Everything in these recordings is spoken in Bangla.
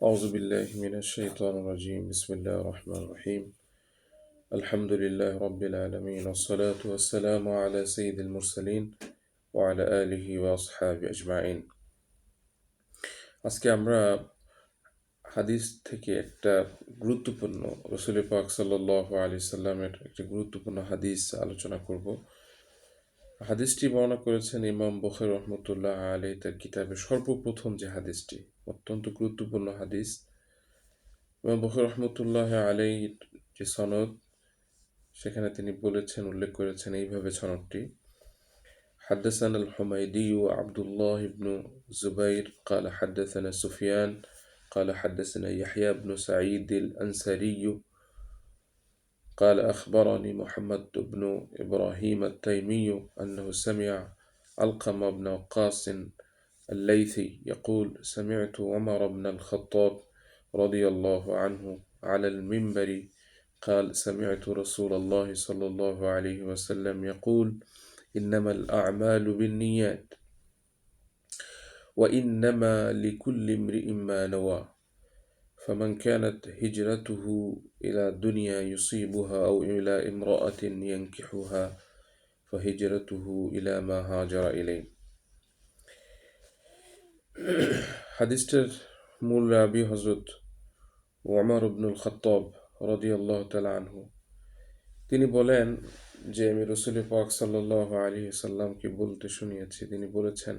أعوذ بالله من الشيطان الرجيم بسم الله الرحمن الرحيم الحمد لله رب العالمين والصلاة والسلام على سيد المرسلين وعلى آله وأصحابه أجمعين আজকে আমরা হাদিস থেকে একটা গুরুত্বপূর্ণ রাসূল পাক সাল্লাল্লাহু আলাইহি সাল্লামের একটা গুরুত্বপূর্ণ হাদিস আলোচনা করব। হাদিসটি বর্ণনা করেছেন ইমাম বুখারী রাহমাতুল্লাহ আলাইহি তার কিতাবে সর্বপ্রথম যে হাদিসটি, অত্যন্ত গুরুত্বপূর্ণ হাদিস। ইমাম বুখারী রাহমাতুল্লাহ আলাইহির যে সনদ, সেখানে তিনি বলেছেন, উল্লেখ করেছেন এইভাবে সনদটি: حدثنا الحميدي عبد الله بن زبير قال حدثنا سفيان قال حدثنا يحيى بن سعيد الأنصاري قال أخبرني محمد بن إبراهيم التيمي أنه سمع علقمة بن وقاص الليثي يقول: سمعت عمر بن الخطاب رضي الله عنه على المنبر قال: سمعت رسول الله صلى الله عليه وسلم يقول: إنما الأعمال بالنيات وإنما لكل امرئ ما نوى فمن كانت هجرته إلى دنيا يصيبها أو إلى امرأة ينكحها فهجرته إلى ما هاجر إليه। হাদিসটার মূল রাবী হযরত ওমর ইবনুল খাত্তাব রাদিয়াল্লাহু তাআলা আনহু। তিনি বলেন যে আমি রাসূল পাক সাল্লাল্লাহু আলাইহি সাল্লামকে বলতে শুনিয়েছি, তিনি বলেছেন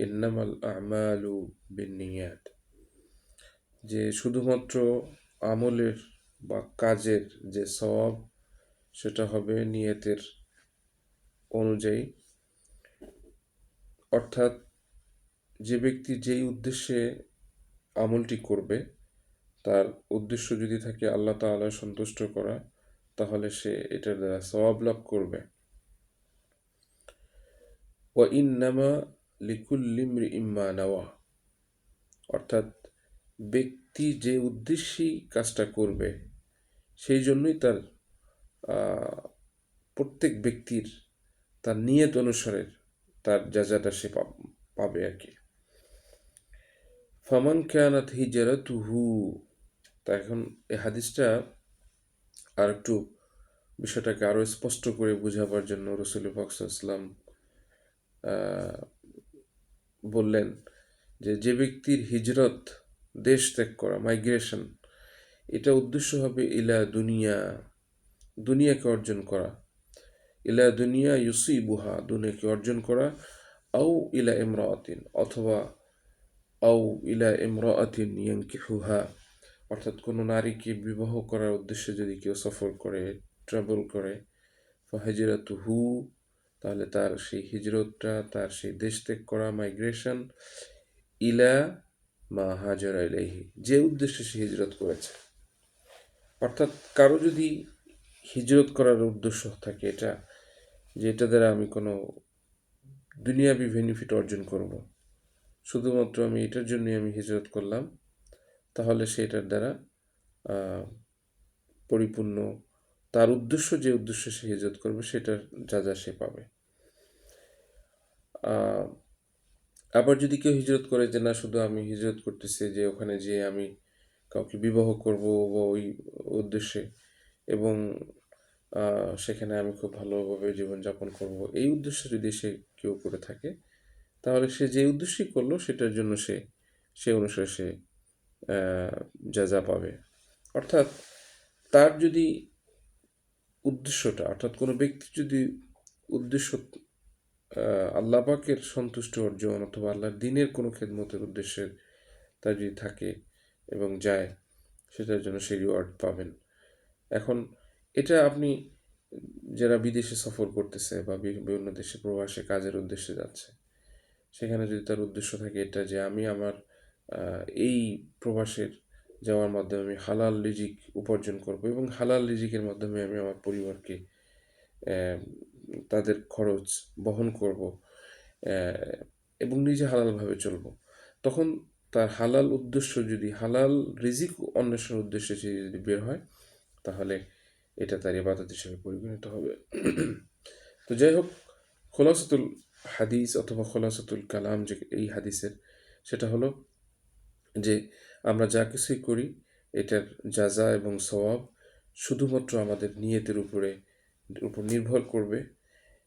ইন্নামাল আমালু বিন্নিয়াত, যে শুধুমাত্র আমলের বা কাজের যে সওয়াব সেটা হবে নিয়তের অনুযায়ী। অর্থাৎ যে ব্যক্তি যেই উদ্দেশ্যে আমলটি করবে, তার উদ্দেশ্য যদি থাকে আল্লাহ তাআলা সন্তুষ্ট করা, তাহলে সে এটার দ্বারা সওয়াব লাভ করবে। ওয়া ইন্নামা লিকুল্লি ইমরিইম মা নাওয়া, অর্থাৎ ব্যক্তি যে উদ্দেশ্যেই কাজটা করবে সেই জন্যই তার প্রত্যেক ব্যক্তির তার নিয়ত অনুসারে তার যাজাটা সে পাবে আর কি। ফামান কানাত হিজরাতুহু, তা এখন এই হাদিসটা আর একটু বিষয়টাকে আরো স্পষ্ট করে বোঝাবার জন্য রাসূল পাক সাল্লাল্লাহু আলাইহি ওয়াসাল্লাম বললেন যে ব্যক্তির হিজরত, দেশ ত্যাগ করা, মাইগ্রেশন, এটা উদ্দেশ্য হবে ইলা দুনিয়া, দুনিয়াকে অর্জন করা, ইলা দুনিয়া ইউসিবুহা, দুনিয়াকে অর্জন করা, আও ইলা ইমরাআতিন, অথবা আও ইলা ইমরাআতিন ইয়ানকিহুহা, অর্থাৎ কোনো নারীকে বিবাহ করার উদ্দেশ্যে যদি কেউ সফর করে, ট্রাভেল করে, ফাহিজরাতুহু, তাহলে তার সেই হিজরতটা, তার সেই দেশ ত্যাগ করা, মাইগ্রেশন, ইলা মা হাজারা ইলাইহি, যে উদ্দেশ্যে সে হিজরত করেছে। অর্থাৎ কারো যদি হিজরত করার উদ্দেশ্য থাকে এটা, যে এটা দ্বারা আমি কোনো দুনিয়াবি বেনিফিট অর্জন করব, শুধুমাত্র আমি এটার জন্যই আমি হিজরত করলাম, তাহলে সেটার দ্বারা পরিপূর্ণ তার উদ্দেশ্য, যে উদ্দেশ্যে সে হিজরত করবে সেটার যা সে পাবে। আবার যদি কেউ হিজরত করে যে না, শুধু আমি হিজরত করতেছি যে ওখানে যে আমি কাউকে বিবাহ করব বা ওই উদ্দেশ্যে, এবং সেখানে আমি খুব ভালোভাবে জীবনযাপন করব, এই উদ্দেশ্যে যদি সে কেউ করে থাকে, তাহলে সে যে উদ্দেশ্যই করলো সেটার জন্য সে অনুসারে সে যা পাবে। অর্থাৎ তার যদি উদ্দেশ্যটা, অর্থাৎ কোনো ব্যক্তির যদি উদ্দেশ্য আল্লাহ পাকের সন্তুষ্ট অর্জন অথবা আল্লাহর দ্বীনের কোনো খেদমতের উদ্দেশ্যে তার যদি থাকে এবং যায়, সেটার জন্য সে রিওয়ার্ড পাবেন। এখন এটা আপনি যারা বিদেশে সফর করতেছে বা বিভিন্ন দেশে প্রবাসে কাজের উদ্দেশ্যে যাচ্ছে, সেখানে যদি তার উদ্দেশ্য থাকে এটা যে আমি আমার এই প্রবাসের যাওয়ার মাধ্যমে আমি হালাল রিজিক উপার্জন করব এবং হালাল রিজিকের মাধ্যমে আমি আমার পরিবারকে তাদের খরচ বহন করব এবং নিজে হালালভাবে চলব, তখন তার হালাল উদ্দেশ্য, যদি হালাল রিজিক অন্বেষণের উদ্দেশ্যে সে যদি বের হয়, তাহলে এটা তার ইবাদত হিসেবে পরিগণিত হবে। তো যাই হোক, খোলাসাতুল হাদিস অথবা খোলাসাতুল কালাম যে এই হাদিসের, সেটা হলো যে আমরা যা কিছুই করি এটার জাযা এবং সওয়াব শুধুমাত্র আমাদের নিয়তের উপর নির্ভর করবে।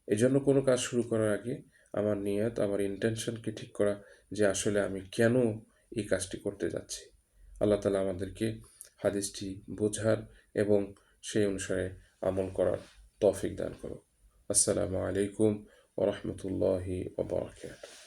এজন্য কোনো কাজ শুরু করার আগে আমার নিয়ত, আমার ইন্টেনশনকে ঠিক করা, যে আসলে আমি কেন এই কাজটি করতে যাচ্ছি। আল্লাহ তাআলা আমাদেরকে হাদিসটি বোঝার এবং সেই অনুসারে আমল করার তৌফিক দান করুন। আসসালামু আলাইকুম ওয়া রাহমাতুল্লাহি ওয়া বারাকাতুহু।